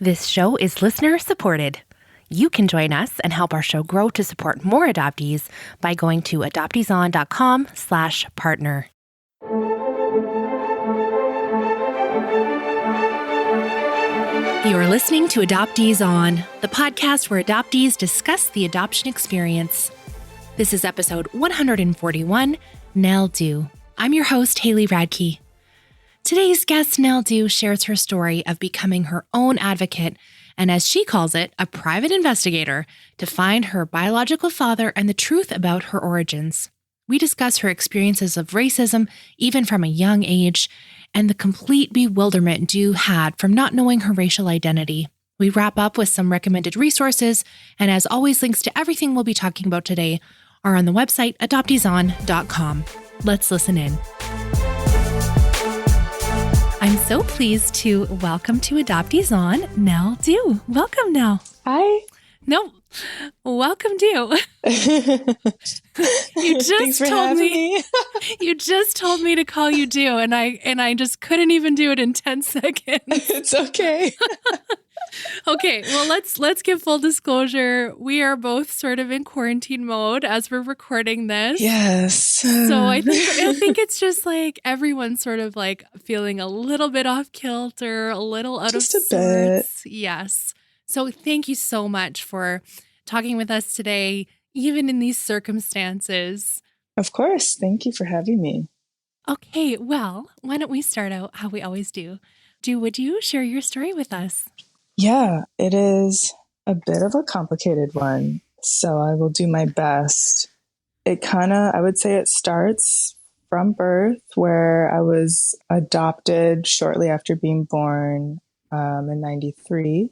This show is listener supported. You can join us and help our show grow to support more adoptees by going to adopteeson.com/partner. You're listening to Adoptees On, the podcast where adoptees discuss the adoption experience. This is episode 141, Nelle Doux. I'm your host, Haley Radke. Today's guest, Nelle Doux, shares her story of becoming her own advocate and, as she calls it, a private investigator to find her biological father and the truth about her origins. We discuss her experiences of racism, even from a young age, and the complete bewilderment Doux had from not knowing her racial identity. We wrap up with some recommended resources, and as always, links to everything we'll be talking about today are on the website adopteeson.com. Let's listen in. I'm so pleased to welcome to Adoptees On, Nelle Doux. Welcome, Nelle. Hi. No, welcome, Doux. You just told me. You just told me to call you Doux, and I just couldn't even do it in 10 seconds. It's okay. Okay, well, let's give full disclosure. We are both sort of in quarantine mode as we're recording this. Yes. So I think it's just like everyone's sort of like feeling a little bit off kilter, a little out just of a bit. sorts. Yes. So thank you so much for talking with us today, even in these circumstances. Of course. Thank you for having me. Okay, well, why don't we start out how we always do? Doux, would you share your story with us? Yeah, it is a bit of a complicated one, so I will do my best. I would say it starts from birth, where I was adopted shortly after being born in 93.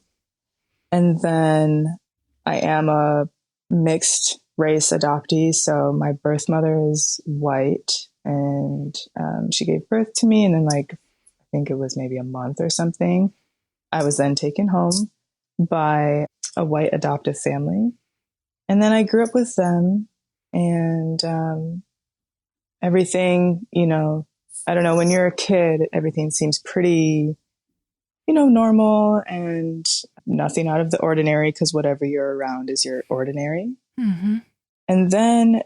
And then I am a mixed race adoptee, so my birth mother is white, and she gave birth to me, and then I think it was maybe a month or something, I was then taken home by a white adoptive family. And then I grew up with them, and everything, I don't know, when you're a kid, everything seems pretty, normal and nothing out of the ordinary, because whatever you're around is your ordinary. Mm-hmm. And then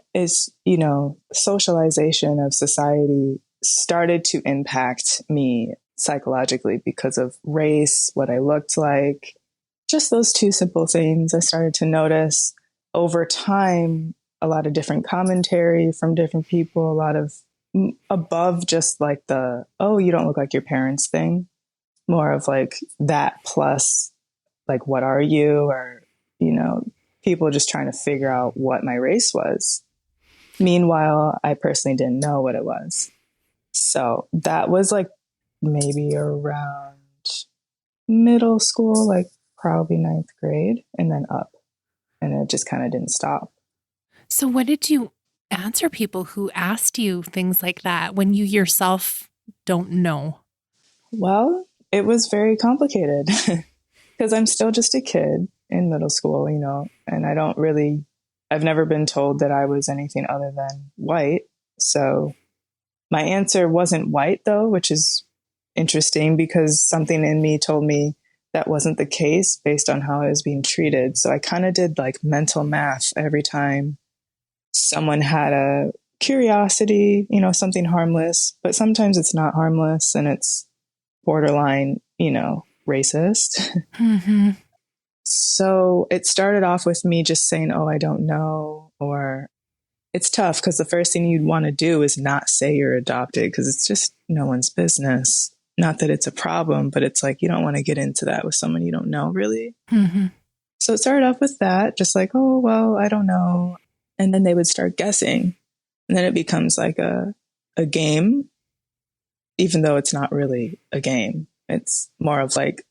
socialization of society started to impact me psychologically because of race, what I looked like, just those two simple things. I started to notice over time a lot of different commentary from different people, a lot of above just like the, oh, you don't look like your parents thing, more of like that plus like, what are you? Or, people just trying to figure out what my race was. Meanwhile, I personally didn't know what it was. So that was like maybe around middle school, like probably 9th grade, and then up. And it just kind of didn't stop. So what did you answer people who asked you things like that when you yourself don't know? Well, it was very complicated because I'm still just a kid in middle school, and I've never been told that I was anything other than white. So my answer wasn't white though, which is interesting because something in me told me that wasn't the case based on how I was being treated. So I kind of did like mental math every time someone had a curiosity, something harmless, but sometimes it's not harmless and it's borderline, racist. Mm-hmm. So it started off with me just saying, oh, I don't know. Or it's tough because the first thing you'd want to do is not say you're adopted because it's just no one's business. Not that it's a problem, but it's like you don't want to get into that with someone you don't know, really. Mm-hmm. So it started off with that, just like, oh, well, I don't know. And then they would start guessing. And then it becomes like a game, even though it's not really a game. It's more of like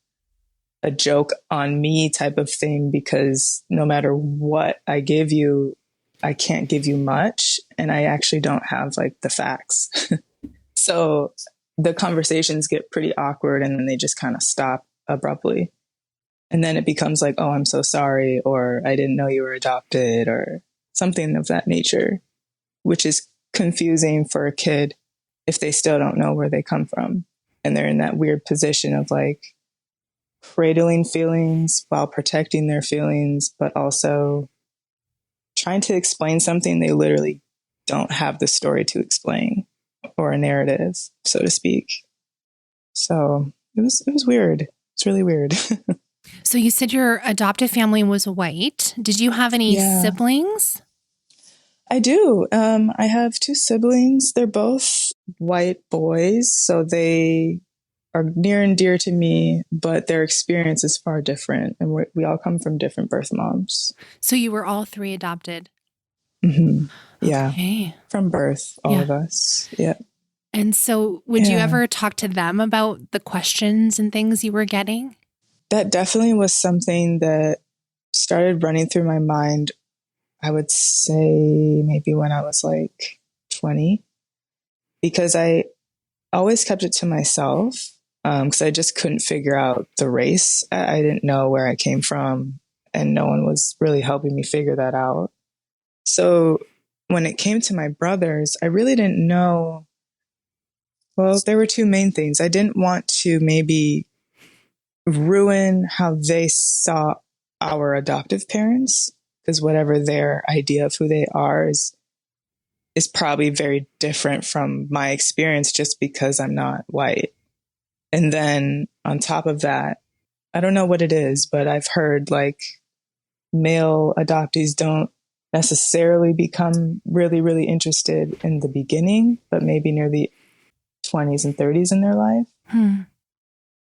a joke on me type of thing, because no matter what I give you, I can't give you much. And I actually don't have like the facts. So the conversations get pretty awkward and then they just kind of stop abruptly. And then it becomes like, oh, I'm so sorry, or I didn't know you were adopted, or something of that nature, which is confusing for a kid if they still don't know where they come from. And they're in that weird position of like, cradling feelings while protecting their feelings, but also trying to explain something they literally don't have the story to explain, or a narrative, so to speak. So it was weird. It's really weird. So you said your adoptive family was white. Did you have any Yeah, siblings? I do. I have two siblings. They're both white boys, so they are near and dear to me, but their experience is far different. And we all come from different birth moms. So you were all three adopted? Mm-hmm. Yeah. Okay. From birth, all of us. Yeah. And so would you ever talk to them about the questions and things you were getting? That definitely was something that started running through my mind, I would say maybe when I was like 20, because I always kept it to myself, because I just couldn't figure out the race. I didn't know where I came from, and no one was really helping me figure that out. So when it came to my brothers, I really didn't know. Well, there were two main things. I didn't want to maybe ruin how they saw our adoptive parents, because whatever their idea of who they are is probably very different from my experience, just because I'm not white. And then on top of that, I don't know what it is, but I've heard like male adoptees don't necessarily become really, really interested in the beginning, but maybe near the 20s and 30s in their life.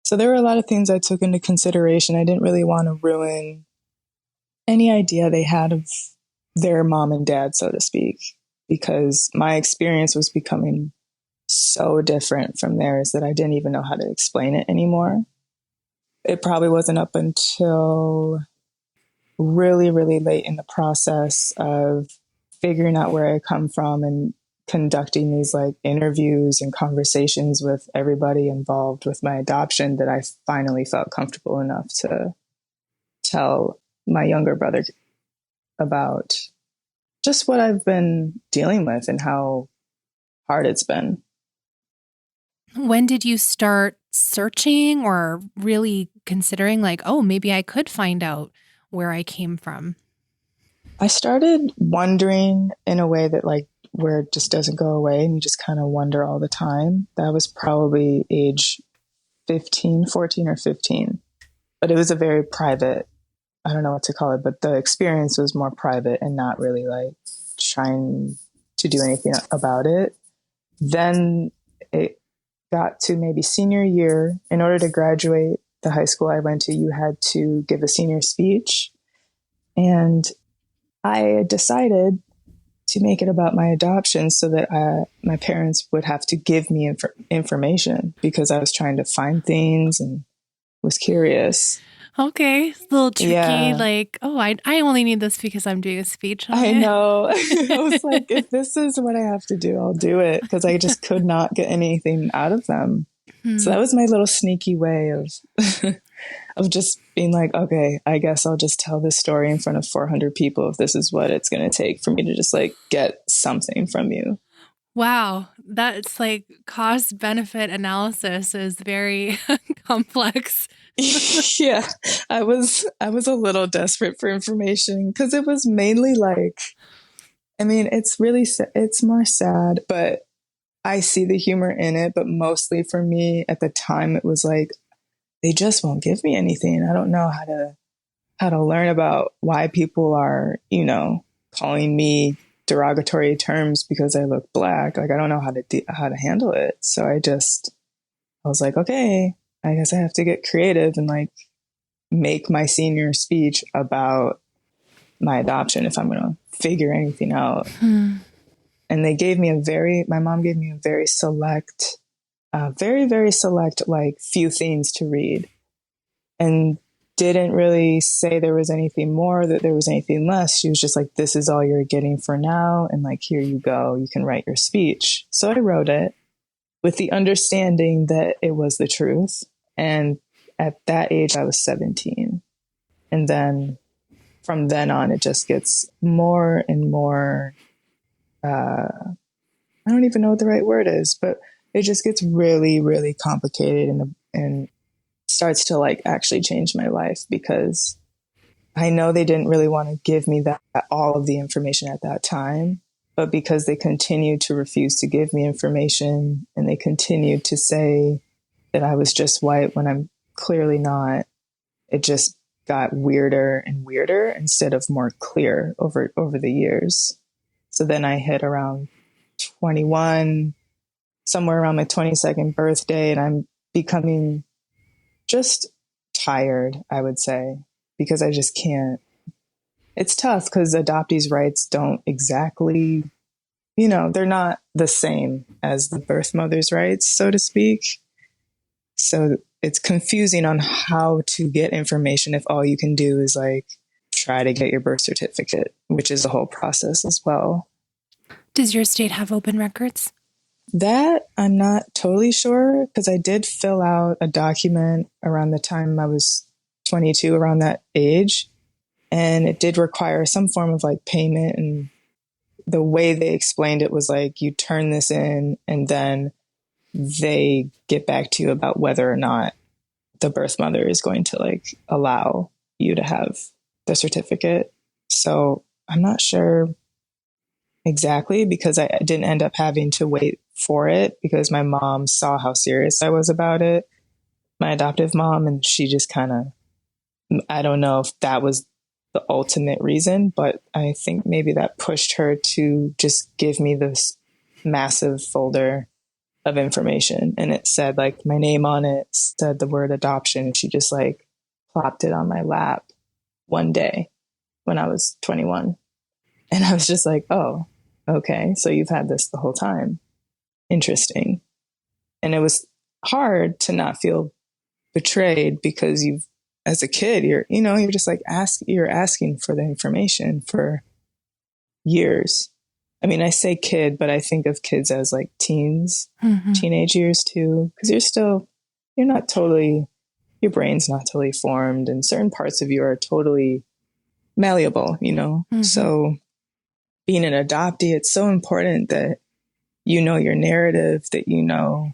So there were a lot of things I took into consideration. I didn't really want to ruin any idea they had of their mom and dad, so to speak, because my experience was becoming so different from theirs that I didn't even know how to explain it anymore. It probably wasn't up until really, really late in the process of figuring out where I come from and conducting these like interviews and conversations with everybody involved with my adoption that I finally felt comfortable enough to tell my younger brother about just what I've been dealing with and how hard it's been. When did you start searching or really considering like, oh, maybe I could find out where I came from? I started wondering in a way that like where it just doesn't go away and you just kind of wonder all the time. That was probably age 14 or 15. But it was a very private, I don't know what to call it, but the experience was more private and not really like trying to do anything about it. Then it got to maybe senior year. In order to graduate the high school I went to, you had to give a senior speech. And I decided to make it about my adoption so that my parents would have to give me information, because I was trying to find things and was curious. Okay. It's a little tricky. Yeah. Like, oh, I only need this because I'm doing a speech on I it. know. I was like, if this is what I have to do, I'll do it, because I just could not get anything out of them. So that was my little sneaky way of of just being like, okay, I guess I'll just tell this story in front of 400 people if this is what it's going to take for me to just like get something from you. Wow. That's like cost benefit analysis is very complex. Yeah, I was a little desperate for information, because it was mainly like, I mean, it's really, it's more sad, but I see the humor in it. But mostly for me at the time, it was like, they just won't give me anything. I don't know how to learn about why people are, calling me derogatory terms because I look Black. Like, I don't know how to handle it. So I was like, okay, I guess I have to get creative and like make my senior speech about my adoption if I'm going to figure anything out. And my mom gave me a very select, very, very select, like few things to read, and didn't really say there was anything more, that there was anything less. She was just like, this is all you're getting for now. And like, here you go. You can write your speech. So I wrote it with the understanding that it was the truth. And at that age, I was 17. And then from then on, it just gets more and more, I don't even know what the right word is, but it just gets really, really complicated. And starts to like actually change my life, because I know they didn't really want to give me that all of the information at that time, but because they continued to refuse to give me information, and they continued to say that I was just white when I'm clearly not, it just got weirder and weirder instead of more clear over the years. So then I hit around 21, somewhere around my 22nd birthday, and I'm becoming just tired, I would say, because I just can't. It's tough because adoptees' rights don't exactly, they're not the same as the birth mother's rights, so to speak. So it's confusing on how to get information if all you can do is like try to get your birth certificate, which is a whole process as well. Does your state have open records? That I'm not totally sure, because I did fill out a document around the time I was 22, around that age. And it did require some form of like payment. And the way they explained it was like, you turn this in and then they get back to you about whether or not the birth mother is going to like allow you to have the certificate. So I'm not sure exactly, because I didn't end up having to wait for it, because my mom saw how serious I was about it, my adoptive mom, and she just kind of, I don't know if that was the ultimate reason, but I think maybe that pushed her to just give me this massive folder of information. And it said like my name on it, said the word adoption. She just like plopped it on my lap one day when I was 21. And I was just like, oh, okay, so you've had this the whole time. Interesting. And it was hard to not feel betrayed, because as a kid, you're just like you're asking for the information for years. I mean, I say kid, but I think of kids as like teens, teenage years too, because you're not totally, your brain's not totally formed, and certain parts of you are totally malleable, So being an adoptee, it's so important that you know your narrative, that you know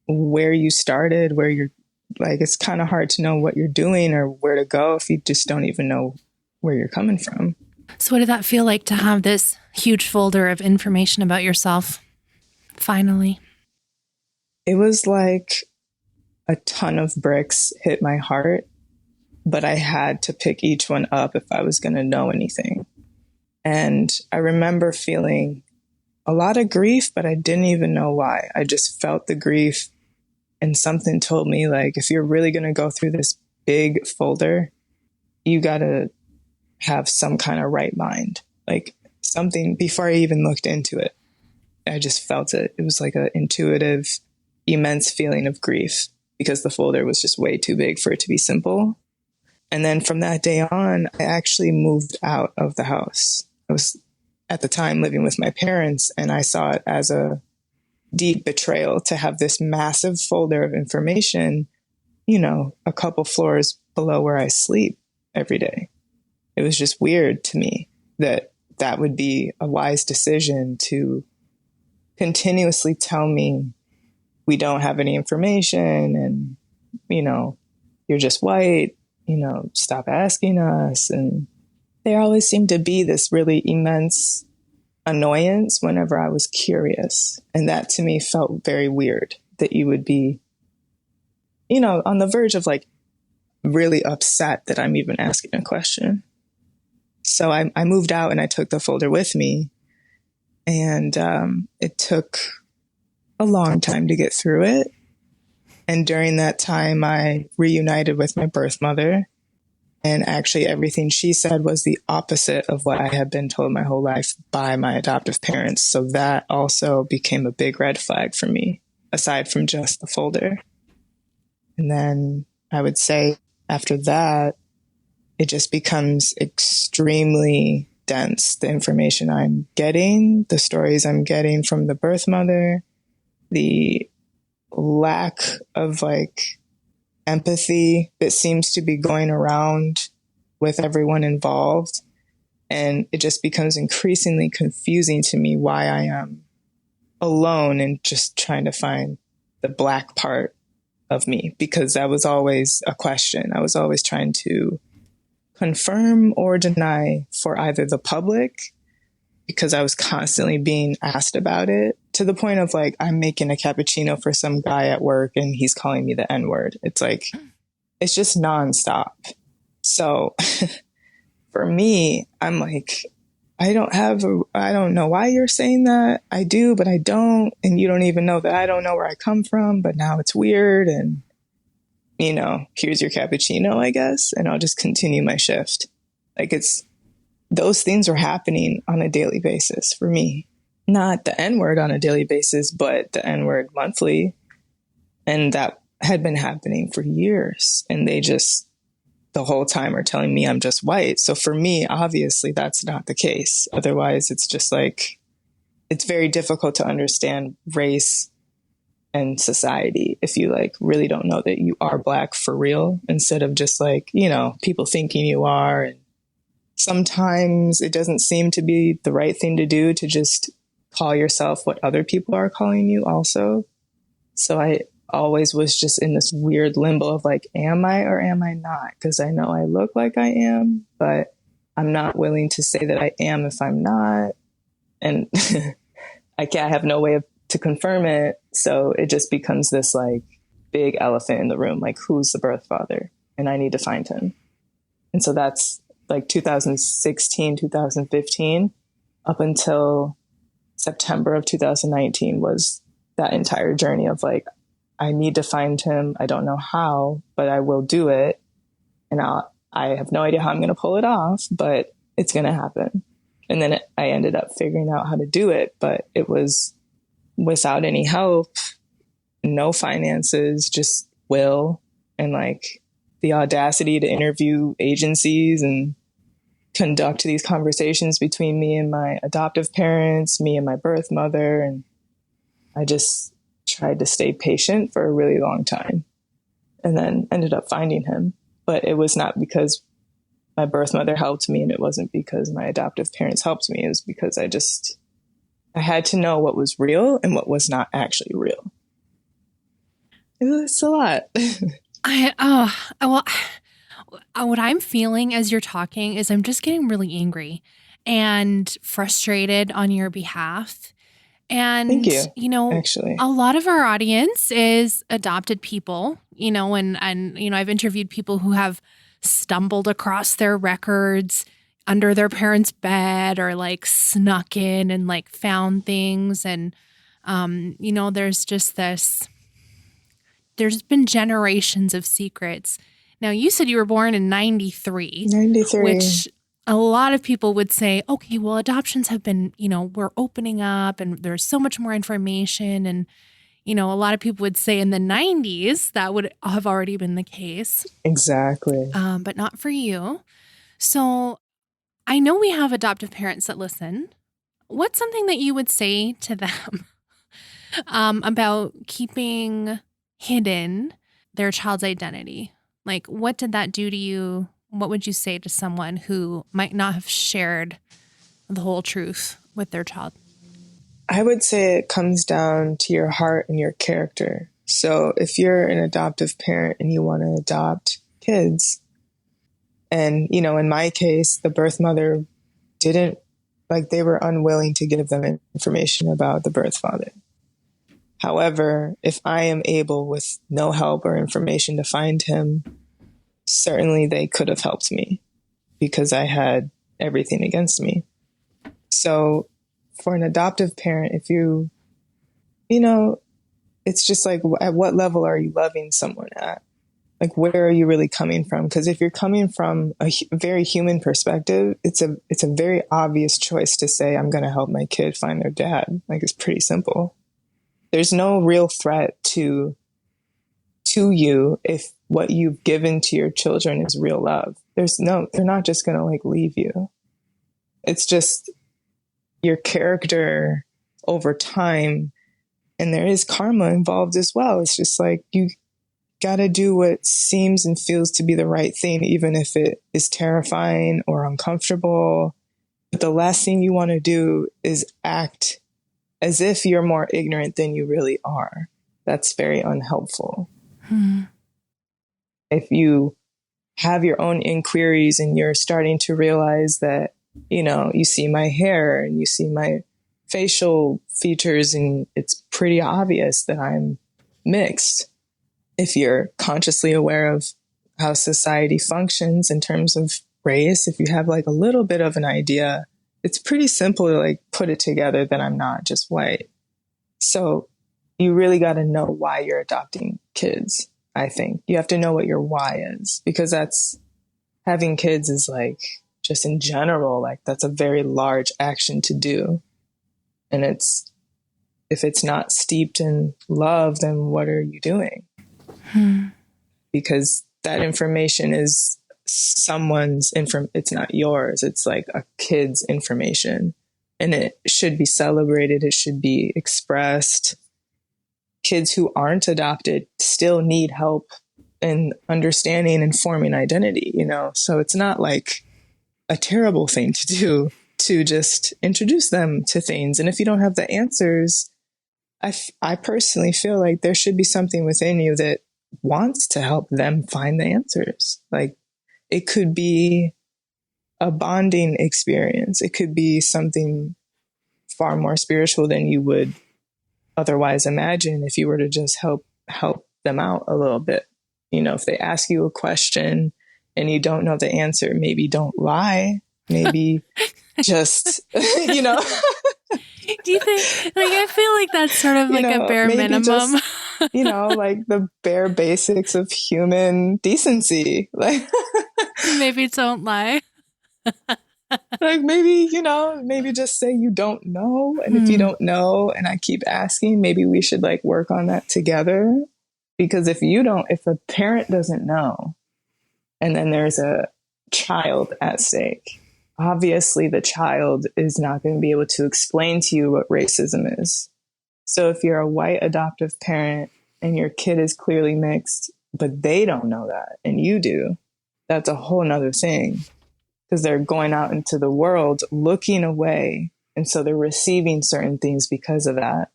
where you started, where you're like, it's kind of hard to know what you're doing or where to go if you just don't even know where you're coming from. So what did that feel like to have this huge folder of information about yourself finally? It was like a ton of bricks hit my heart, but I had to pick each one up if I was going to know anything. And I remember feeling a lot of grief, but I didn't even know why. I just felt the grief, and something told me like, if you're really going to go through this big folder, you got to have some kind of right mind, like something. Before I even looked into it, I just felt it. It was like an intuitive, immense feeling of grief, because the folder was just way too big for it to be simple. And then from that day on, I actually moved out of the house. I was at the time living with my parents, and I saw it as a deep betrayal to have this massive folder of information, a couple floors below where I sleep every day. It was just weird to me that would be a wise decision, to continuously tell me we don't have any information, and, you're just white, stop asking us. And there always seemed to be this really immense annoyance whenever I was curious. And that to me felt very weird, that you would be, on the verge of like really upset that I'm even asking a question. So I moved out and I took the folder with me, and it took a long time to get through it. And during that time, I reunited with my birth mother. And actually, everything she said was the opposite of what I had been told my whole life by my adoptive parents. So that also became a big red flag for me, aside from just the folder. And then I would say after that, it just becomes extremely dense. The information I'm getting, the stories I'm getting from the birth mother, the lack of like empathy that seems to be going around with everyone involved. And it just becomes increasingly confusing to me why I am alone and just trying to find the black part of me, because that was always a question. I was always trying to confirm or deny for either the public, because I was constantly being asked about it, to the point of like, I'm making a cappuccino for some guy at work and he's calling me the N-word. It's like, it's just nonstop. So for me, I'm like, I don't know why you're saying that. I do, but I don't. And you don't even know that I don't know where I come from, but now it's weird. And, here's your cappuccino, I guess. And I'll just continue my shift. Like, those things were happening on a daily basis for me. Not the N-word on a daily basis, but the N-word monthly. And that had been happening for years. And they just, the whole time, are telling me I'm just white. So for me, obviously, that's not the case. Otherwise, it's just like, it's very difficult to understand race and society if you like really don't know that you are Black for real, instead of just like, people thinking you are. And sometimes it doesn't seem to be the right thing to do to just call yourself what other people are calling you also. So I always was just in this weird limbo of like, am I or am I not? Because I know I look like I am, but I'm not willing to say that I am if I'm not. And I have no way to confirm it. So it just becomes this like big elephant in the room, like, who's the birth father? And I need to find him. And so that's like 2016, 2015, up until September of 2019 was that entire journey of like, I need to find him. I don't know how, but I will do it. And I have no idea how I'm going to pull it off, but it's going to happen. And then I ended up figuring out how to do it, but it was without any help, no finances, just will, and like the audacity to interview agencies and conduct these conversations between me and my adoptive parents, me and my birth mother. And I just tried to stay patient for a really long time, and then ended up finding him. But it was not because my birth mother helped me, and it wasn't because my adoptive parents helped me. It was because I had to know what was real and what was not actually real. It's a lot. What I'm feeling as you're talking is I'm just getting really angry and frustrated on your behalf. And, Thank you. Actually, a lot of our audience is adopted people, and I've interviewed people who have stumbled across their records under their parents' bed, or like snuck in and like found things. And, there's been generations of secrets. Now, you said you were born in 93. 93. Which a lot of people would say, okay, well, adoptions have been, we're opening up and there's so much more information. And, a lot of people would say in the 90s, that would have already been the case. Exactly. But not for you. So I know we have adoptive parents that listen. What's something that you would say to them about keeping hidden their child's identity? Like, what did that do to you? What would you say to someone who might not have shared the whole truth with their child? I would say it comes down to your heart and your character. So if you're an adoptive parent and you want to adopt kids, and, in my case, the birth mother they were unwilling to give them information about the birth father. However, if I am able with no help or information to find him, certainly they could have helped me because I had everything against me. So for an adoptive parent, if it's just like, at what level are you loving someone at? Like, where are you really coming from? Because if you're coming from a very human perspective, it's a very obvious choice to say, I'm going to help my kid find their dad. Like, it's pretty simple. There's no real threat to you if what you've given to your children is real love. They're not just going to like leave you. It's just your character over time. And there is karma involved as well. It's just like, you got to do what seems and feels to be the right thing, even if it is terrifying or uncomfortable. But the last thing you want to do is act as if you're more ignorant than you really are. That's very unhelpful. If you have your own inquiries and you're starting to realize that, you see my hair and you see my facial features and it's pretty obvious that I'm mixed. If you're consciously aware of how society functions in terms of race, if you have like a little bit of an idea, it's pretty simple to like put it together that I'm not just white. So you really got to know why you're adopting kids. I think you have to know what your why is, because having kids is like, just in general, like that's a very large action to do. And if it's not steeped in love, then what are you doing? Because that information is someone's it's not yours. It's like a kid's information, and it should be celebrated. It should be expressed. Kids who aren't adopted still need help in understanding and forming identity, So it's not like a terrible thing to do to just introduce them to things. And if you don't have the answers, I personally feel like there should be something within you that wants to help them find the answers. Like it could be a bonding experience. It could be something far more spiritual than you would otherwise imagine if you were to just help them out a little bit. If they ask you a question and you don't know the answer, maybe don't lie. Maybe just, Do you think, like, I feel like that's sort of like a bare minimum. Just, like the bare basics of human decency. Like, maybe don't lie. Like maybe just say you don't know. And if you don't know and I keep asking, maybe we should like work on that together. Because if a parent doesn't know, and then there's a child at stake, obviously the child is not going to be able to explain to you what racism is. So if you're a white adoptive parent and your kid is clearly mixed, but they don't know that and you do, that's a whole nother thing. Because they're going out into the world looking away. And so they're receiving certain things because of that.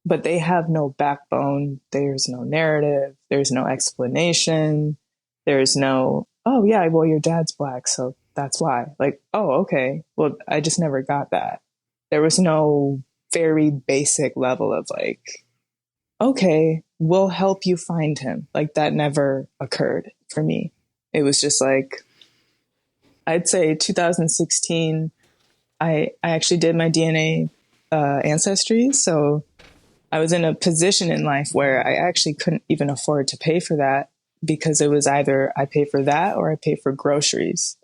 But they have no backbone. There's no narrative. There's no explanation. There's no, oh, yeah, well, your dad's Black, so that's why. Like, oh, okay. Well, I just never got that. There was no very basic level of like, okay, we'll help you find him. Like that never occurred for me. It was just like, I'd say 2016, I actually did my DNA ancestry. So I was in a position in life where I actually couldn't even afford to pay for that because it was either I pay for that or I pay for groceries.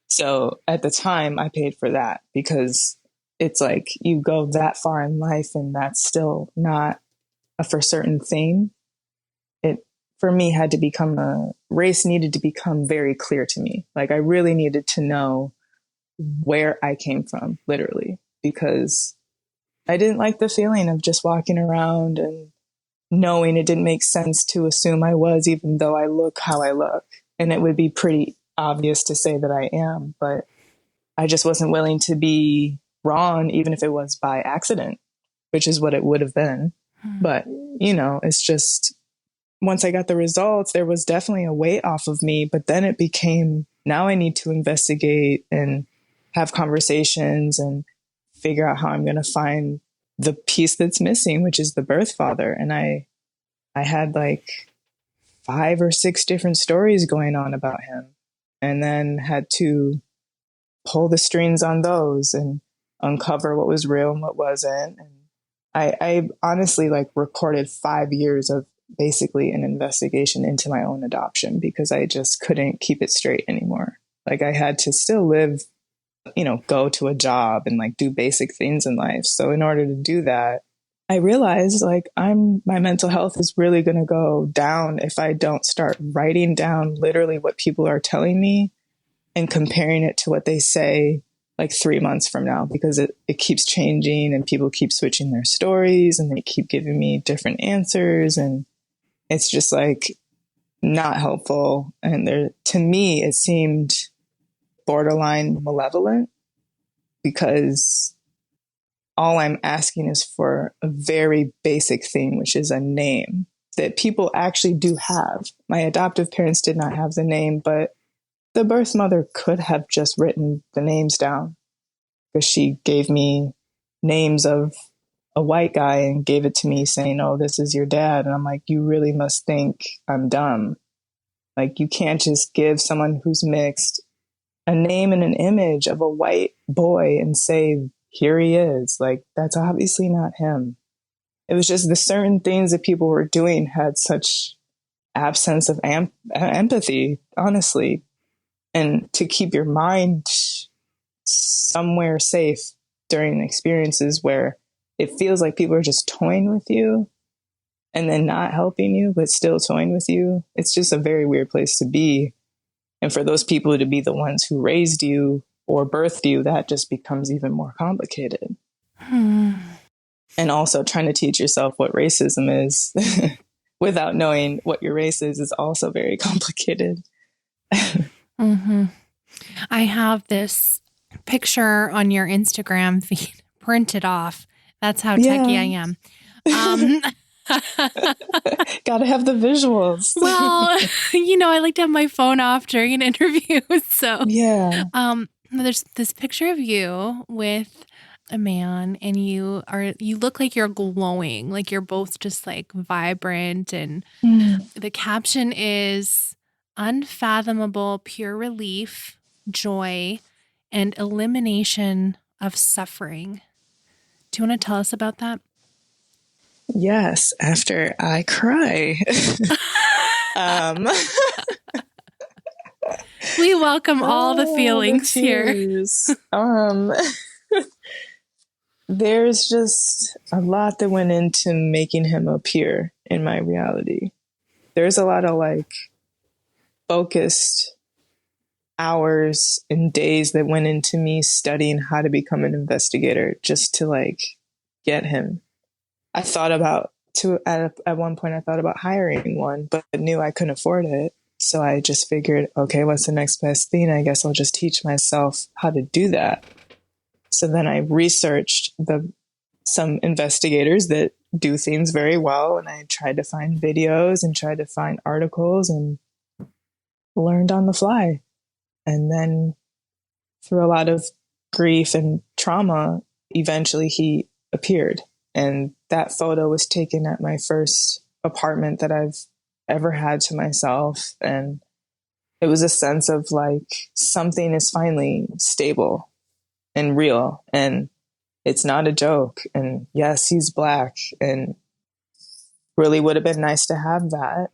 So at the time I paid for that because it's like you go that far in life and that's still not a for certain thing. It, for me, had to become race needed to become very clear to me. Like I really needed to know where I came from, literally, because I didn't like the feeling of just walking around and knowing it didn't make sense to assume I was, even though I look how I look. And it would be pretty obvious to say that I am, but I just wasn't willing to be wrong, even if it was by accident, which is what it would have been. But, it's just, once I got the results, there was definitely a weight off of me, but then it became, now I need to investigate and have conversations and figure out how I'm going to find the piece that's missing, which is the birth father. And I had like 5 or 6 different stories going on about him, and then had to pull the strings on those and uncover what was real and what wasn't. And I honestly like recorded 5 years of basically an investigation into my own adoption because I just couldn't keep it straight anymore. Like I had to still live, go to a job and like do basic things in life. So in order to do that, I realized like my mental health is really going to go down if I don't start writing down literally what people are telling me and comparing it to what they say like 3 months from now, because it keeps changing and people keep switching their stories and they keep giving me different answers. And it's just like not helpful. And to me, it seemed borderline malevolent because all I'm asking is for a very basic thing, which is a name. that people actually do have. My adoptive parents did not have the name, but the birth mother could have just written the names down, because she gave me names of a white guy and gave it to me saying, oh, this is your dad. And I'm like, you really must think I'm dumb. Like, you can't just give someone who's mixed a name and an image of a white boy and say, here he is. Like, that's obviously not him. It was just the certain things that people were doing had such absence of empathy, honestly. And to keep your mind somewhere safe during experiences where it feels like people are just toying with you and then not helping you, but still toying with you. It's just a very weird place to be. And for those people to be the ones who raised you or birthed you, that just becomes even more complicated. And also trying to teach yourself what racism is without knowing what your race is also very complicated. I have this picture on your Instagram feed printed off. That's how techie I am. Gotta have the visuals. Well, I like to have my phone off during an interview. So yeah. There's this picture of you with a man, and you look like you're glowing, like you're both just like vibrant, and the caption is unfathomable pure relief, joy, and elimination of suffering. Do you want to tell us about that? Yes, after I cry. We welcome all the feelings here. There's just a lot that went into making him appear in my reality. There's a lot of like focused hours and days that went into me studying how to become an investigator just to like get him. I thought about at one point I thought about hiring one, but knew I couldn't afford it. So I just figured, okay, what's the next best thing? I guess I'll just teach myself how to do that. So then I researched some investigators that do things very well. And I tried to find videos and tried to find articles and learned on the fly. And then through a lot of grief and trauma, eventually he appeared. And that photo was taken at my first apartment that I've ever had to myself. And it was a sense of like something is finally stable and real, and it's not a joke. And yes, he's Black, and really would have been nice to have that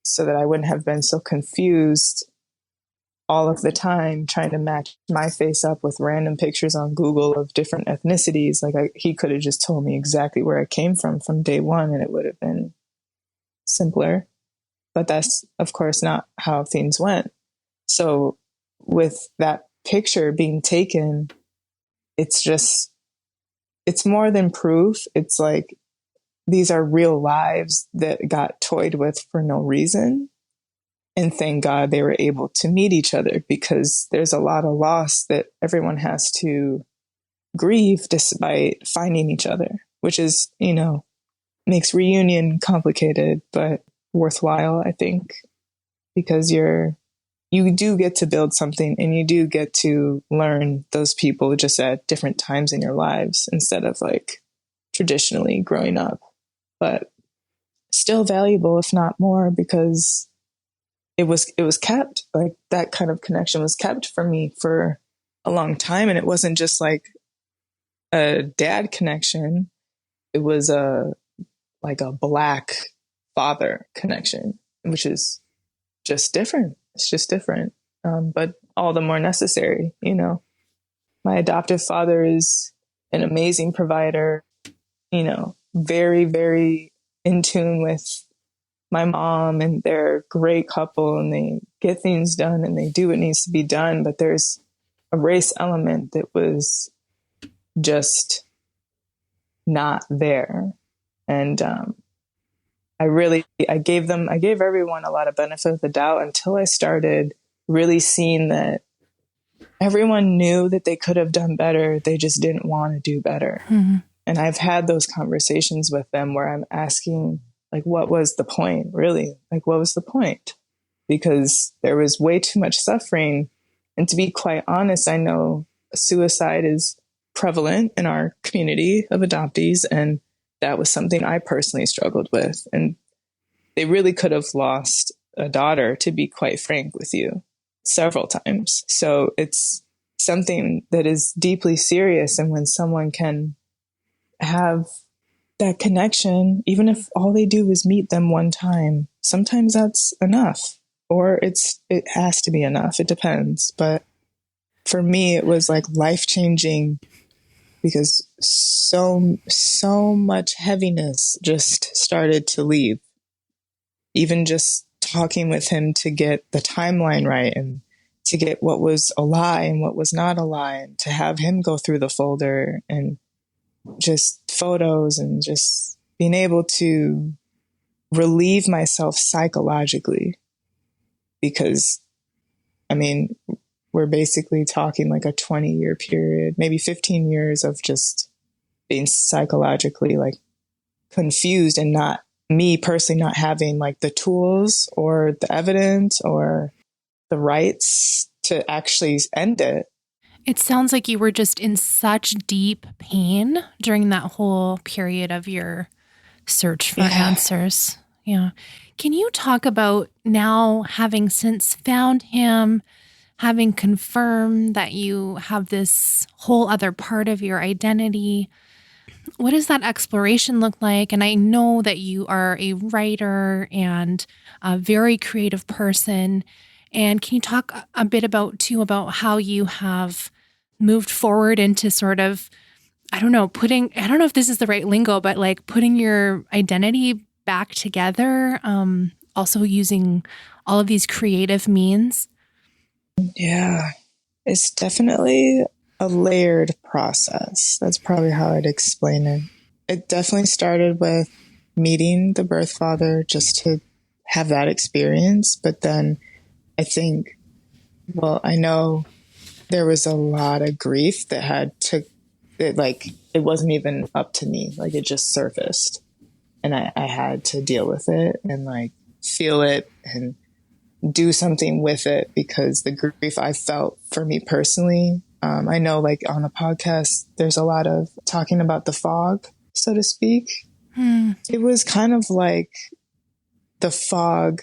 so that I wouldn't have been so confused all of the time trying to match my face up with random pictures on Google of different ethnicities. Like he could have just told me exactly where I came from day one, and it would have been simpler. But that's, of course, not how things went. So with that picture being taken, it's more than proof. It's like, these are real lives that got toyed with for no reason. And thank God they were able to meet each other, because there's a lot of loss that everyone has to grieve despite finding each other, which is, makes reunion complicated, but worthwhile, I think, because you do get to build something, and you do get to learn those people just at different times in your lives instead of like traditionally growing up, but still valuable, if not more, because it was kept, like that kind of connection was kept from me for a long time. And it wasn't just like a dad connection. It was a Black father connection, which is just different. It's just different, but all the more necessary. My adoptive father is an amazing provider, very, very in tune with my mom, and they're a great couple, and they get things done and they do what needs to be done. But there's a race element that was just not there. And I gave everyone a lot of benefit of the doubt until I started really seeing that everyone knew that they could have done better. They just didn't want to do better. Mm-hmm. And I've had those conversations with them where I'm asking like, what was the point, really? Like, what was the point? Because there was way too much suffering. And to be quite honest, I know suicide is prevalent in our community of adoptees. And that was something I personally struggled with. And they really could have lost a daughter, to be quite frank with you, several times. So it's something that is deeply serious. And when someone can have that connection, even if all they do is meet them one time, sometimes that's enough, or it has to be enough. It depends. But for me, it was like life-changing, because so much heaviness just started to leave. Even just talking with him to get the timeline right, and to get what was a lie and what was not a lie, and to have him go through the folder and just photos, and just being able to relieve myself psychologically. Because, I mean, we're basically talking like a 20-year period, maybe 15 years of just being psychologically like confused, and not me personally not having like the tools or the evidence or the rights to actually end it. It sounds like you were just in such deep pain during that whole period of your search for answers. Yeah. Can you talk about now, having since found him, having confirmed that you have this whole other part of your identity? What does that exploration look like? And I know that you are a writer and a very creative person. And can you talk a bit about how you have moved forward into sort of, I don't know if this is the right lingo, but like putting your identity back together, also using all of these creative means? Yeah, it's definitely a layered process. That's probably how I'd explain it. It definitely started with meeting the birth father, just to have that experience. But then I think, I know there was a lot of grief that it wasn't even up to me. Like, it just surfaced, and I had to deal with it and like feel it and do something with it, because the grief I felt for me personally, I know like on the podcast, there's a lot of talking about the fog, so to speak. It was kind of like the fog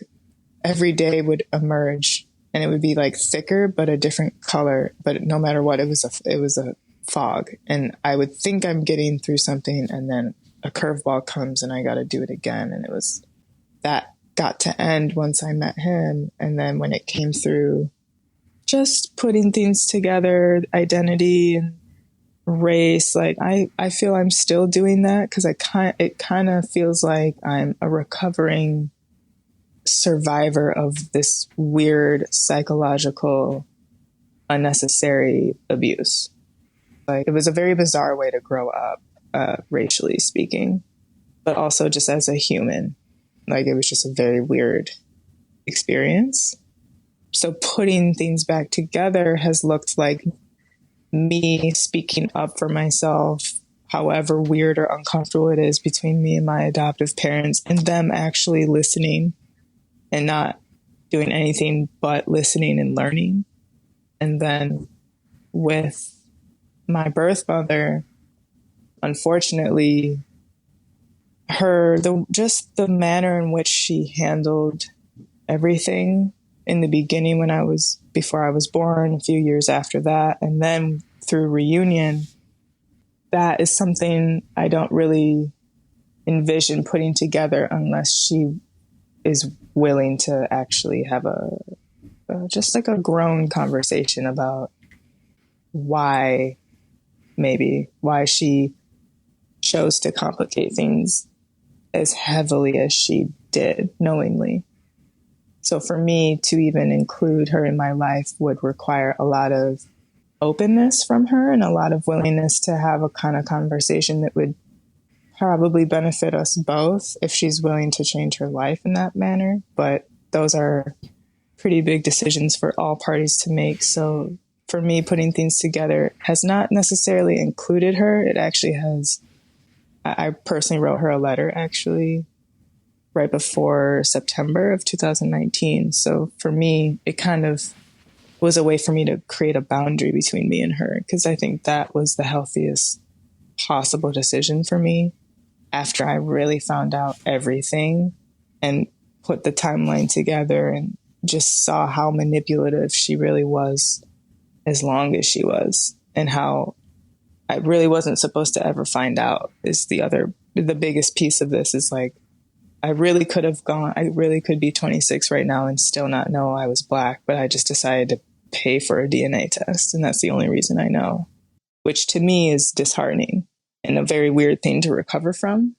every day would emerge, and it would be like thicker, but a different color. But no matter what, it was a fog. And I would think I'm getting through something, and then a curveball comes and I got to do it again. And it was that got to end once I met him. And then when it came through, just putting things together, identity and race, like I feel I'm still doing that, because it kind of feels like I'm a recovering survivor of this weird psychological unnecessary abuse. Like, it was a very bizarre way to grow up, racially speaking, but also just as a human. Like, it was just a very weird experience. So putting things back together has looked like me speaking up for myself, however weird or uncomfortable it is between me and my adoptive parents, and them actually listening and not doing anything but listening and learning. And then with my birth mother, unfortunately, just the manner in which she handled everything in the beginning, before I was born, a few years after that, and then through reunion, that is something I don't really envision putting together unless she is willing to actually have just like a grown conversation about why she chose to complicate things as heavily as she did, knowingly. So for me to even include her in my life would require a lot of openness from her, and a lot of willingness to have a kind of conversation that would probably benefit us both, if she's willing to change her life in that manner. But those are pretty big decisions for all parties to make. So for me, putting things together has not necessarily included her. It actually has. I personally wrote her a letter, actually, right before September of 2019. So for me, it kind of was a way for me to create a boundary between me and her, because I think that was the healthiest possible decision for me after I really found out everything and put the timeline together and just saw how manipulative she really was as long as she was, and how I really wasn't supposed to ever find out is the biggest piece of this is like, I really could be 26 right now and still not know I was Black, but I just decided to pay for a DNA test. And that's the only reason I know, which to me is disheartening and a very weird thing to recover from.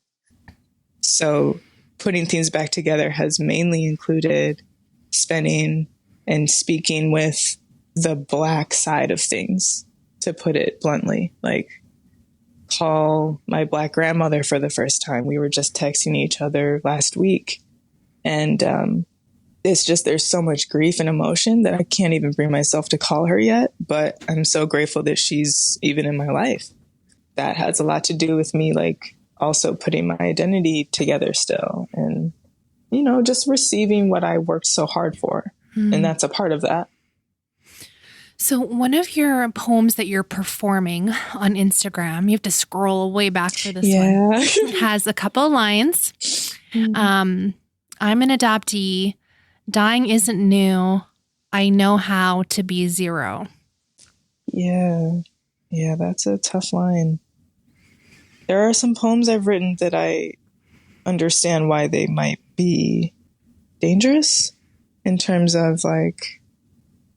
So putting things back together has mainly included spending and speaking with the Black side of things, to put it bluntly. Like, call my Black grandmother for the first time. We were just texting each other last week. And it's just, there's so much grief and emotion that I can't even bring myself to call her yet. But I'm so grateful that she's even in my life. That has a lot to do with me, like, also putting my identity together still. And, you know, just receiving what I worked so hard for. And that's a part of that. So one of your poems that you're performing on Instagram, you have to scroll way back for this one, has a couple of lines. I'm an adoptee. Dying isn't new. I know how to be zero. Yeah. Yeah, that's a tough line. There are some poems I've written that I understand why they might be dangerous in terms of like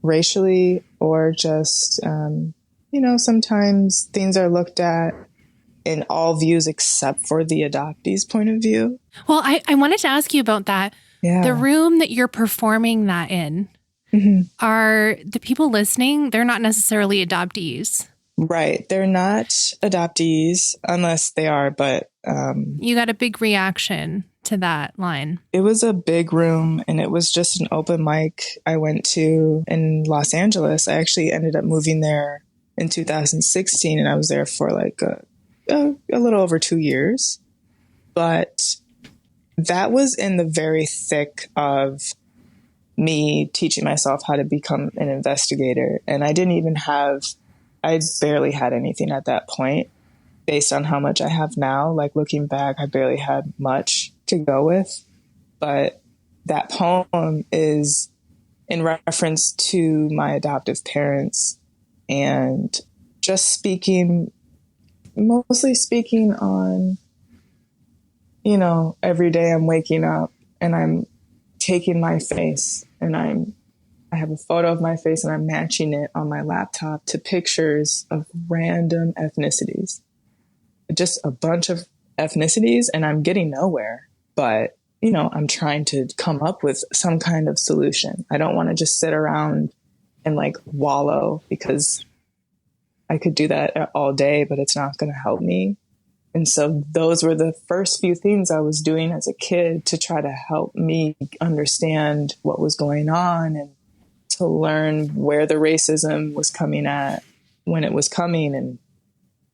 racially, or just, you know, sometimes things are looked at in all views except for the adoptee's point of view. Well, I wanted to ask you about that. Yeah. The room that you're performing that in, are the people listening, they're not necessarily adoptees. Right. They're not adoptees unless they are, but... you got a big reaction to that line. It was a big room, and it was just an open mic I went to in Los Angeles. I actually ended up moving there in 2016, and I was there for like a little over 2 years. But that was in the very thick of me teaching myself how to become an investigator. And I barely had anything at that point based on how much I have now. Like, looking back, I barely had much to go with. But that poem is in reference to my adoptive parents, and just mostly speaking on, you know, every day I'm waking up and I'm taking my face and I have a photo of my face and I'm matching it on my laptop to pictures of random ethnicities, just a bunch of ethnicities, and I'm getting nowhere. But, you know, I'm trying to come up with some kind of solution. I don't want to just sit around and like wallow, because I could do that all day, but it's not going to help me. And so those were the first few things I was doing as a kid to try to help me understand what was going on, and to learn where the racism was coming at, when it was coming, and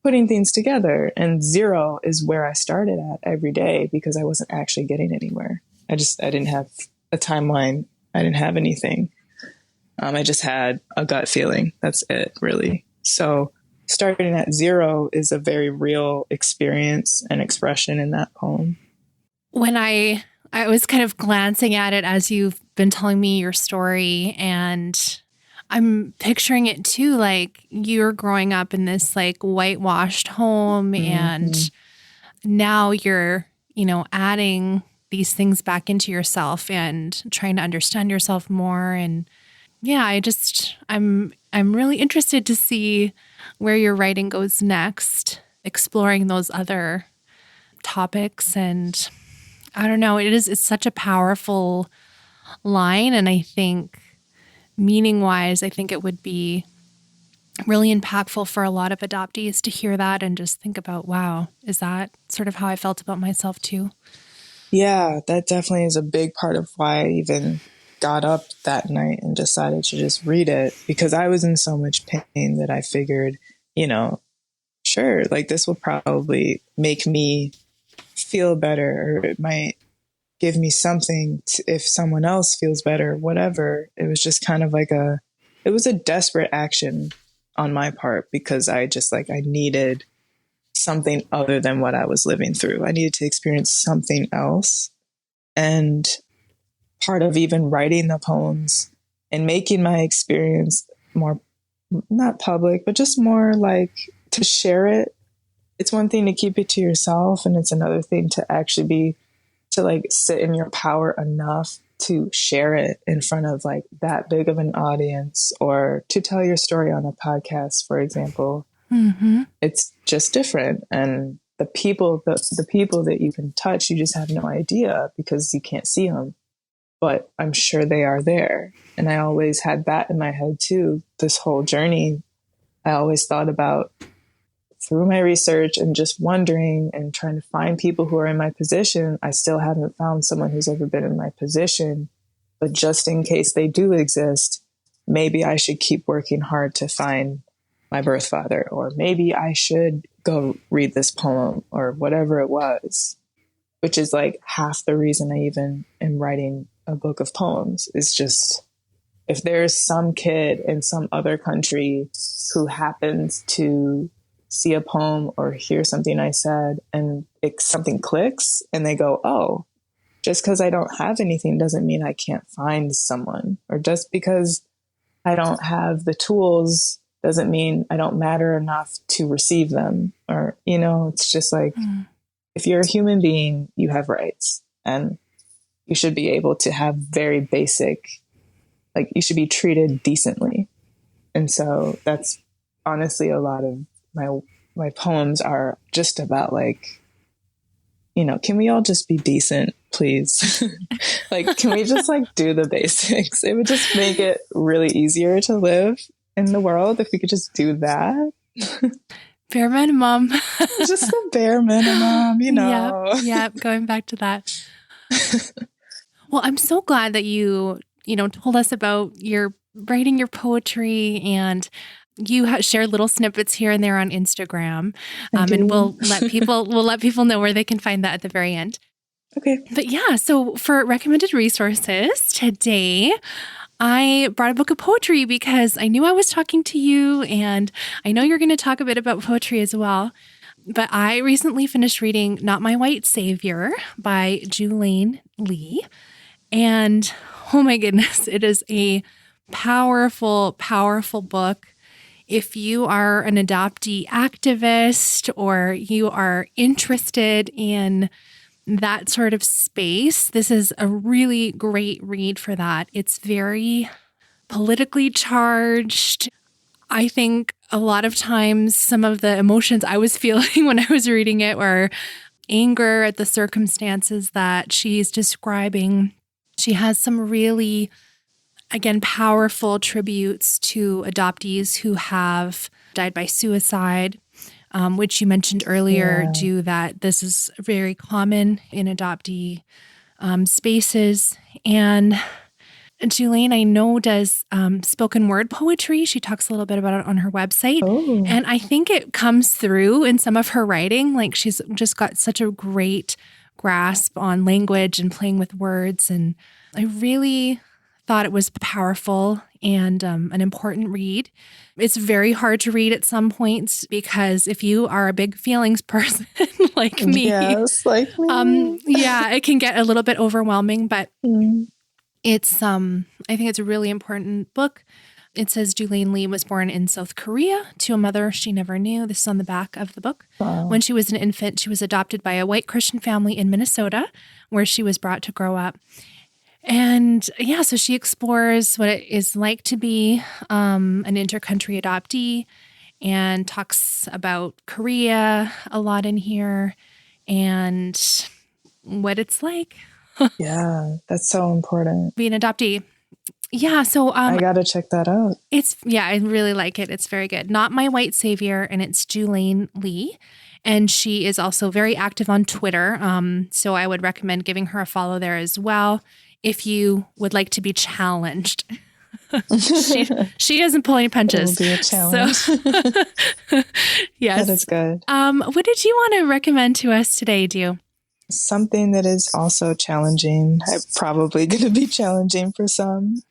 putting things together. And zero is where I started at every day, because I wasn't actually getting anywhere. I didn't have a timeline. I didn't have anything. I just had a gut feeling. That's it, really. So starting at zero is a very real experience and expression in that poem. When I was kind of glancing at it as you've been telling me your story, and I'm picturing it too, like you're growing up in this like whitewashed home, and now you're, you know, adding these things back into yourself and trying to understand yourself more. And yeah, I'm really interested to see where your writing goes next, exploring those other topics. And I don't know, it's such a powerful line. And I think meaning wise, I think it would be really impactful for a lot of adoptees to hear that and just think about, wow, is that sort of how I felt about myself too? Yeah, that definitely is a big part of why I even got up that night and decided to just read it, because I was in so much pain that I figured, you know, sure, like this will probably make me feel better, or it might give me something if someone else feels better, whatever. It was just kind of like it was a desperate action on my part because I needed something other than what I was living through. I needed to experience something else. And part of even writing the poems and making my experience more, not public, but just more like to share it. It's one thing to keep it to yourself, and it's another thing to actually to like sit in your power enough to share it in front of like that big of an audience, or to tell your story on a podcast, for example. Mm-hmm. It's just different. And the people that you can touch, you just have no idea because you can't see them. But I'm sure they are there. And I always had that in my head too. This whole journey, I always thought about through my research and just wondering and trying to find people who are in my position. I still haven't found someone who's ever been in my position, but just in case they do exist, maybe I should keep working hard to find my birth father, or maybe I should go read this poem, or whatever it was, which is like half the reason I even am writing a book of poems. Is just, if there's some kid in some other country who happens to see a poem or hear something I said and something clicks and they go, oh, just because I don't have anything doesn't mean I can't find someone, or just because I don't have the tools doesn't mean I don't matter enough to receive them. Or, it's just like, if you're a human being, you have rights, and you should be able to have very basic, like you should be treated decently. And so that's honestly a lot of my poems are just about like, can we all just be decent, please? Like, can we just like do the basics? It would just make it really easier to live in the world if we could just do that. Bare minimum. Just the bare minimum, Yep, going back to that. Well, I'm so glad that you told us about your writing your poetry, and you shared little snippets here and there on Instagram. And we'll let people know where they can find that at the very end. Okay. But yeah, so for recommended resources today, I brought a book of poetry because I knew I was talking to you, and I know you're going to talk a bit about poetry as well. But I recently finished reading Not My White Savior by Julene Lee. And oh my goodness, it is a powerful, powerful book. If you are an adoptee activist, or you are interested in that sort of space, this is a really great read for that. It's very politically charged. I think a lot of times some of the emotions I was feeling when I was reading it were anger at the circumstances that she's describing. She has some really, again, powerful tributes to adoptees who have died by suicide, which you mentioned earlier, Ju, that this is very common in adoptee spaces. And Julene, I know, does spoken word poetry. She talks a little bit about it on her website. Oh. And I think it comes through in some of her writing. Like, she's just got such a great grasp on language and playing with words. And I really thought it was powerful and an important read. It's very hard to read at some points because if you are a big feelings person like me, yes, like me. It can get a little bit overwhelming, but it's I think it's a really important book. It says Julene Lee was born in South Korea to a mother she never knew. This is on the back of the book. Wow. When she was an infant, she was adopted by a white Christian family in Minnesota, where she was brought to grow up. And yeah, so she explores what it is like to be an intercountry adoptee, and talks about Korea a lot in here and what it's like. Yeah, that's so important. Being an adoptee. Yeah, so I got to check that out. I really like it. It's very good. Not My White Savior, and it's Julene Lee. And she is also very active on Twitter. So I would recommend giving her a follow there as well if you would like to be challenged. she doesn't pull any punches. It will be a challenge. So, yes. That is good. What did you want to recommend to us today, Dew? something that is also challenging, probably going to be challenging for some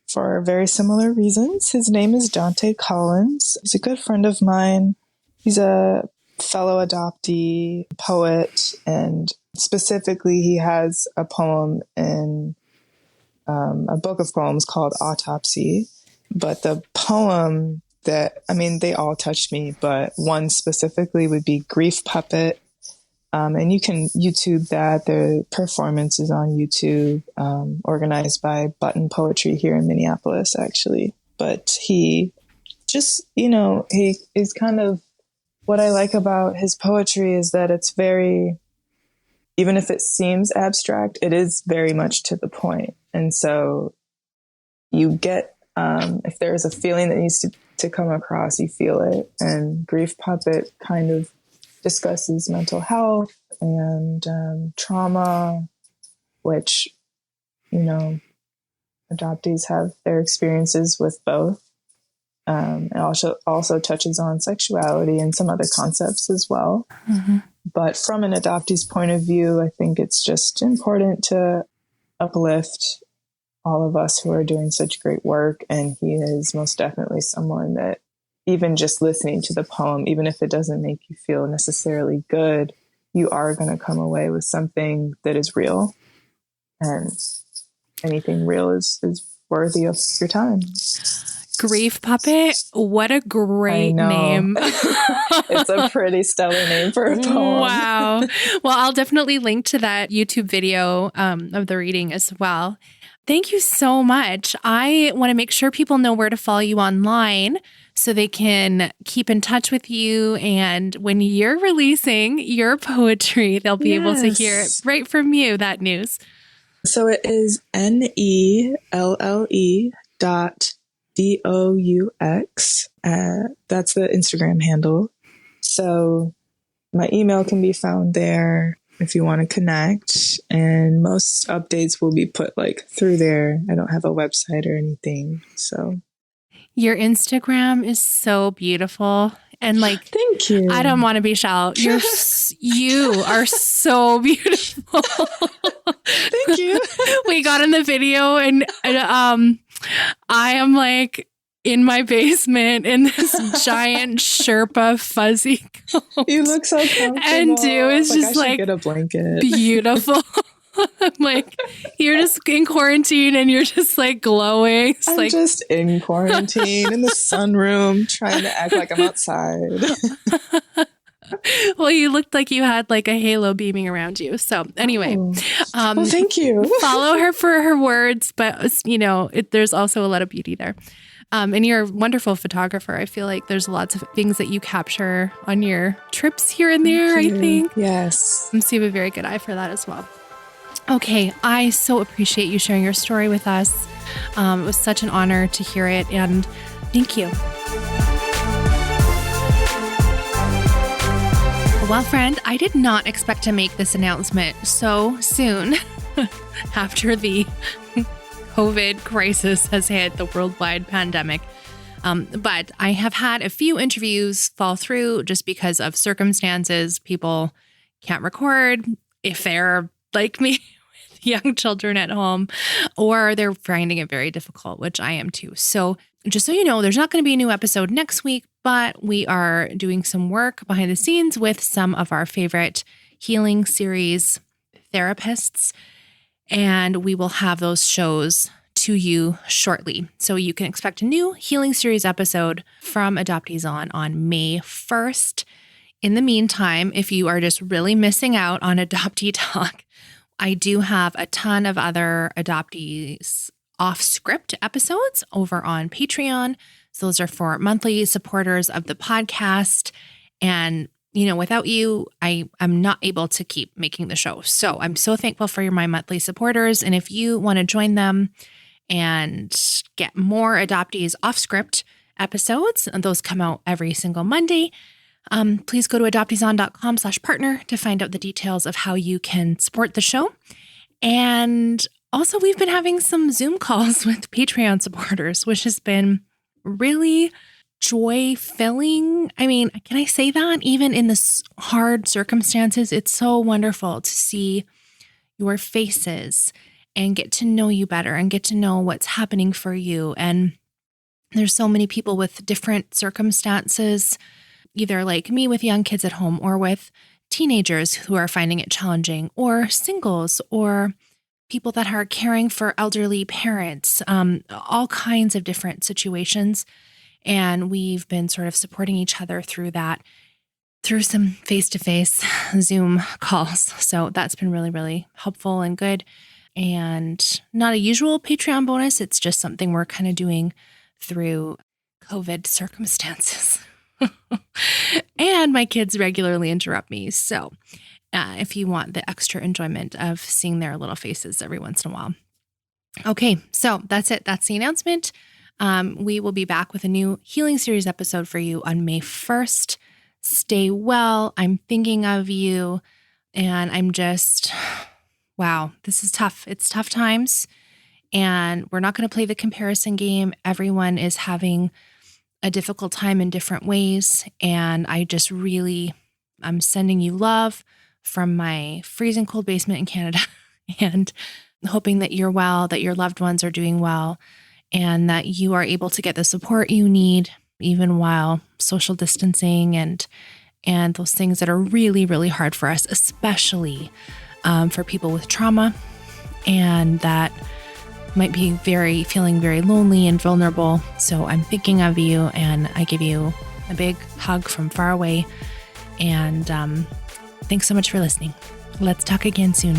for very similar reasons. His name is Dante Collins. He's a good friend of mine. He's a fellow adoptee, poet, and specifically he has a poem in a book of poems called Autopsy. But the poem that, I mean, they all touched me, but one specifically would be Grief Puppet. And you can YouTube that. The performance is on YouTube, organized by Button Poetry here in Minneapolis, actually. But he just, he is kind of, what I like about his poetry is that it's very, even if it seems abstract, it is very much to the point. And so you get, if there's a feeling that needs to come across, you feel it. And Grief Puppet kind of discusses mental health and trauma, which, adoptees have their experiences with both. It also touches on sexuality and some other concepts as well. Mm-hmm. But from an adoptee's point of view, I think it's just important to uplift all of us who are doing such great work. And he is most definitely someone that, even just listening to the poem, even if it doesn't make you feel necessarily good, you are going to come away with something that is real. And anything real is worthy of your time. Grief Puppet, what a great name. It's a pretty stellar name for a poem. Wow. Well, I'll definitely link to that YouTube video of the reading as well. Thank you so much. I want to make sure people know where to follow you online so they can keep in touch with you. And when you're releasing your poetry, they'll be able to hear it right from you, that news. So it is NELLE.DOUX. That's the Instagram handle. So my email can be found there if you want to connect. And most updates will be put through there. I don't have a website or anything. So your Instagram is so beautiful. And thank you. I don't want to be shallow. You are so beautiful. Thank you. We got in the video and I am in my basement in this giant Sherpa fuzzy coat. You look so comfortable. And dude is just I should get a blanket. Beautiful. I'm you're just in quarantine and you're just glowing. I'm just in quarantine in the sunroom trying to act like I'm outside. Well, you looked like you had a halo beaming around you. So anyway, well, thank you. Follow her for her words, but there's also a lot of beauty there. And you're a wonderful photographer. I feel like there's lots of things that you capture on your trips here and there, I think. Yes. So you have a very good eye for that as well. Okay, I so appreciate you sharing your story with us. It was such an honor to hear it, and thank you. Well, friend, I did not expect to make this announcement so soon after the COVID crisis has hit, the worldwide pandemic. But I have had a few interviews fall through just because of circumstances. People can't record if they're like me with young children at home, or they're finding it very difficult, which I am too. So just so you know, there's not going to be a new episode next week, but we are doing some work behind the scenes with some of our favorite healing series therapists, and we will have those shows to you shortly. So you can expect a new healing series episode from Adoptees on May 1st. In the meantime, if you are just really missing out on Adoptee Talk, I do have a ton of other adoptees off-script episodes over on Patreon. So those are for monthly supporters of the podcast. And, without you, I'm not able to keep making the show. So I'm so thankful for my monthly supporters. And if you want to join them and get more adoptees off-script episodes, and those come out every single Monday, please go to adopteeson.com/partner to find out the details of how you can support the show. And also, we've been having some Zoom calls with Patreon supporters, which has been really joy filling. I mean, can I say that? Even in this hard circumstances, it's so wonderful to see your faces and get to know you better and get to know what's happening for you. And there's so many people with different circumstances, either like me with young kids at home or with teenagers who are finding it challenging, or singles, or people that are caring for elderly parents, all kinds of different situations. And we've been sort of supporting each other through that, through some face-to-face Zoom calls. So that's been really, really helpful and good. And not a usual Patreon bonus. It's just something we're kind of doing through COVID circumstances. And my kids regularly interrupt me. So if you want the extra enjoyment of seeing their little faces every once in a while. Okay, so that's it. That's the announcement. We will be back with a new Healing Series episode for you on May 1st. Stay well. I'm thinking of you. And I'm just, wow, this is tough. It's tough times. And we're not going to play the comparison game. Everyone is having a difficult time in different ways. And I just really, I'm sending you love from my freezing cold basement in Canada and hoping that you're well, that your loved ones are doing well, and that you are able to get the support you need, even while social distancing and those things that are really, really hard for us, especially for people with trauma and that might be feeling very lonely and vulnerable. So I'm thinking of you, and I give you a big hug from far away. And thanks so much for listening. Let's talk again soon.